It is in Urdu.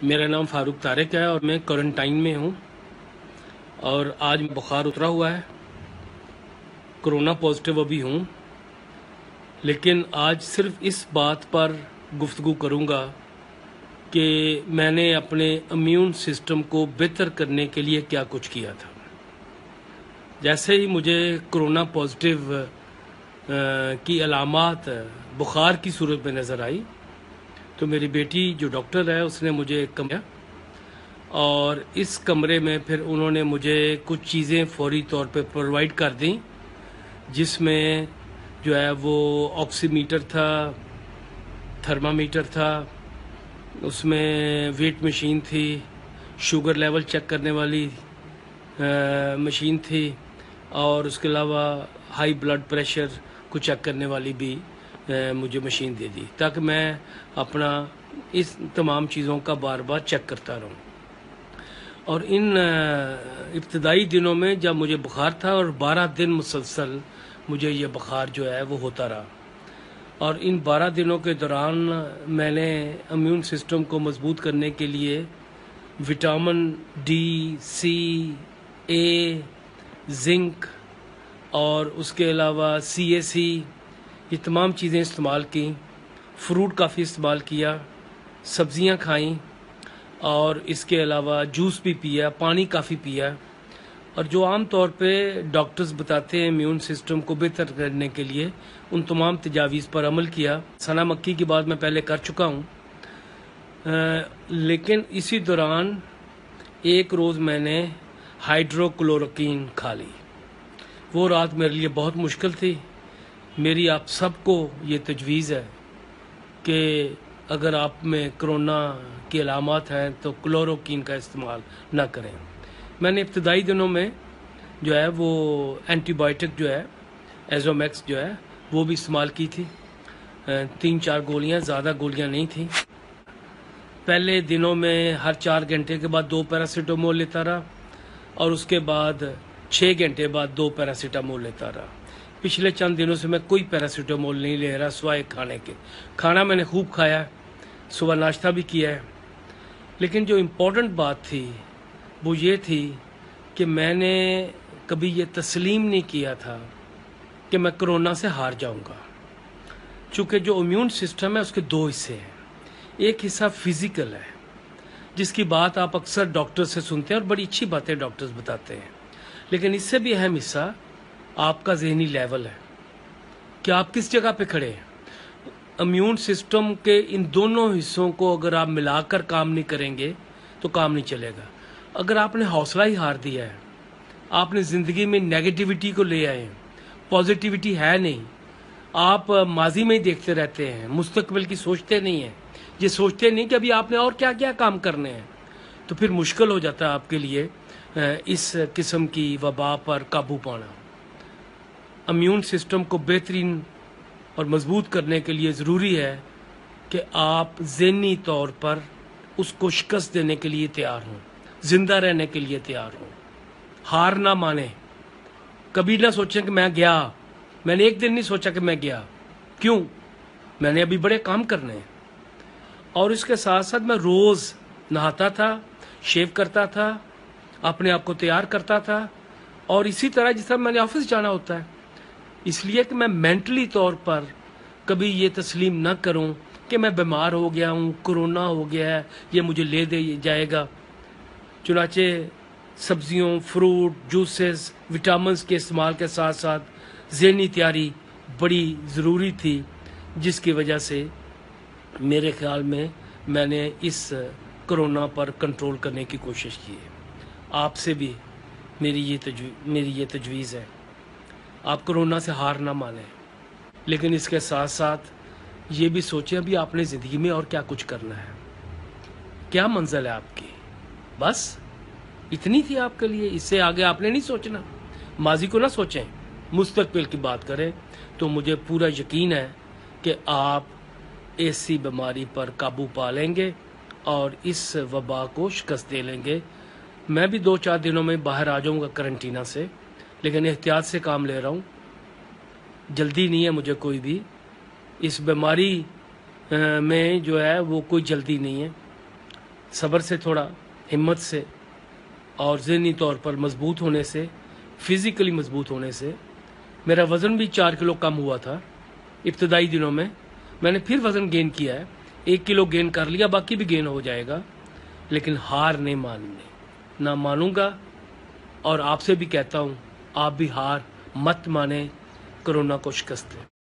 میرا نام فاروق طارق ہے اور میں کوارنٹائن میں ہوں اور آج بخار اترا ہوا ہے، کرونا پازیٹیو ابھی ہوں، لیکن آج صرف اس بات پر گفتگو کروں گا کہ میں نے اپنے امیون سسٹم کو بہتر کرنے کے لیے کیا کچھ کیا تھا۔ جیسے ہی مجھے کرونا پازیٹیو کی علامات بخار کی صورت میں نظر آئی تو میری بیٹی جو ڈاکٹر ہے اس نے مجھے ایک کمرہ اور اس کمرے میں پھر انہوں نے مجھے کچھ چیزیں فوری طور پہ پرووائڈ کر دیں، جس میں جو ہے وہ آکسی میٹر تھا، تھرمامیٹر تھا، اس میں ویٹ مشین تھی، شوگر لیول چیک کرنے والی مشین تھی، اور اس کے علاوہ ہائی بلڈ پریشر کو چیک کرنے والی بھی مجھے مشین دے دی تاکہ میں اپنا اس تمام چیزوں کا بار بار چیک کرتا رہوں۔ اور ان ابتدائی دنوں میں جب مجھے بخار تھا اور 12 دن مسلسل مجھے یہ بخار جو ہے وہ ہوتا رہا، اور ان 12 دنوں کے دوران میں نے امیون سسٹم کو مضبوط کرنے کے لیے وٹامن ڈی، سی، اے، زنک اور اس کے علاوہ CAC، یہ تمام چیزیں استعمال کیں، فروٹ کافی استعمال کیا، سبزیاں کھائیں، اور اس کے علاوہ جوس بھی پیا، پانی کافی پیا، اور جو عام طور پہ ڈاکٹرز بتاتے ہیں امیون سسٹم کو بہتر کرنے کے لیے ان تمام تجاویز پر عمل کیا۔ سنا مکی کی بات میں پہلے کر چکا ہوں، لیکن اسی دوران ایک روز میں نے ہائیڈرو کلوروکین کھا لی۔ وہ رات میرے لیے بہت مشکل تھی۔ میری آپ سب کو یہ تجویز ہے کہ اگر آپ میں کرونا کی علامات ہیں تو کلوروکین کا استعمال نہ کریں۔ میں نے ابتدائی دنوں میں جو ہے وہ اینٹی بائیوٹک جو ہے ایزومیکس جو ہے وہ بھی استعمال کی تھی، 3-4 گولیاں، زیادہ گولیاں نہیں تھیں۔ پہلے دنوں میں ہر 4 گھنٹے کے بعد 2 پیراسیٹامول لیتا رہا، اور اس کے بعد 6 گھنٹے بعد 2 پیراسیٹامول لیتا رہا۔ پچھلے چند دنوں سے میں کوئی پیراسیٹامول نہیں لے رہا سوائے کھانے کے۔ کھانا میں نے خوب کھایا، صبح ناشتہ بھی کیا ہے، لیکن جو امپورٹنٹ بات تھی وہ یہ تھی کہ میں نے کبھی یہ تسلیم نہیں کیا تھا کہ میں کرونا سے ہار جاؤں گا، چونکہ جو امیون سسٹم ہے اس کے 2 حصے ہیں۔ ایک حصہ فزیکل ہے، جس کی بات آپ اکثر ڈاکٹر سے سنتے ہیں اور بڑی اچھی باتیں ڈاکٹرز بتاتے ہیں، لیکن اس سے بھی اہم حصہ آپ کا ذہنی لیول ہے کہ آپ کس جگہ پہ کھڑے ہیں۔ امیون سسٹم کے ان دونوں حصوں کو اگر آپ ملا کر کام نہیں کریں گے تو کام نہیں چلے گا۔ اگر آپ نے حوصلہ ہی ہار دیا ہے، آپ نے زندگی میں نیگیٹیوٹی کو لے آئے ہیں، پازیٹیوٹی ہے نہیں، آپ ماضی میں ہی دیکھتے رہتے ہیں، مستقبل کی سوچتے نہیں ہیں، یہ سوچتے نہیں کہ ابھی آپ نے اور کیا کیا کام کرنے ہیں، تو پھر مشکل ہو جاتا ہے آپ کے لیے اس قسم کی وبا پر قابو پانا۔ امیون سسٹم کو بہترین اور مضبوط کرنے کے لیے ضروری ہے کہ آپ ذہنی طور پر اس کو شکست دینے کے لیے تیار ہوں، زندہ رہنے کے لیے تیار ہوں، ہار نہ مانیں۔ کبھی نہ سوچیں کہ میں گیا، میں نے ایک دن نہیں سوچا کہ میں گیا، کیوں؟ میں نے ابھی بڑے کام کرنے ہیں۔ اور اس کے ساتھ ساتھ میں روز نہاتا تھا، شیو کرتا تھا، اپنے آپ کو تیار کرتا تھا، اور اسی طرح جس طرح میں نے آفس جانا ہوتا ہے، اس لیے کہ میں مینٹلی طور پر کبھی یہ تسلیم نہ کروں کہ میں بیمار ہو گیا ہوں، کرونا ہو گیا ہے، یہ مجھے لے دے جائے گا۔ چنانچہ سبزیوں، فروٹ، جوسز، وٹامنز کے استعمال کے ساتھ ساتھ ذہنی تیاری بڑی ضروری تھی، جس کی وجہ سے میرے خیال میں میں نے اس کرونا پر کنٹرول کرنے کی کوشش کی ہے۔ آپ سے بھی میری یہ تجویز ہے، آپ کرونا سے ہار نہ مانیں، لیکن اس کے ساتھ ساتھ یہ بھی سوچیں ابھی آپ نے زندگی میں اور کیا کچھ کرنا ہے، کیا منزل ہے آپ کی، بس اتنی تھی آپ کے لیے، اس سے آگے آپ نے نہیں سوچنا۔ ماضی کو نہ سوچیں، مستقبل کی بات کریں، تو مجھے پورا یقین ہے کہ آپ ایسی بیماری پر قابو پا لیں گے اور اس وبا کو شکست دے لیں گے۔ میں بھی 2-4 دنوں میں باہر آ جاؤں گا کرنٹینا سے، لیکن احتیاط سے کام لے رہا ہوں، جلدی نہیں ہے مجھے کوئی بھی، اس بیماری میں جو ہے وہ کوئی جلدی نہیں ہے۔ صبر سے تھوڑا، ہمت سے اور ذہنی طور پر مضبوط ہونے سے، فزیکلی مضبوط ہونے سے میرا وزن بھی 4 کلو کم ہوا تھا ابتدائی دنوں میں. میں نے پھر وزن گین کیا ہے، 1 کلو گین کر لیا، باقی بھی گین ہو جائے گا. لیکن ہار نہیں ماننی، نہ مانوں گا. اور آپ سے بھی کہتا ہوں، آپ بھی ہار مت مانیں، کرونا کو شکست دیں.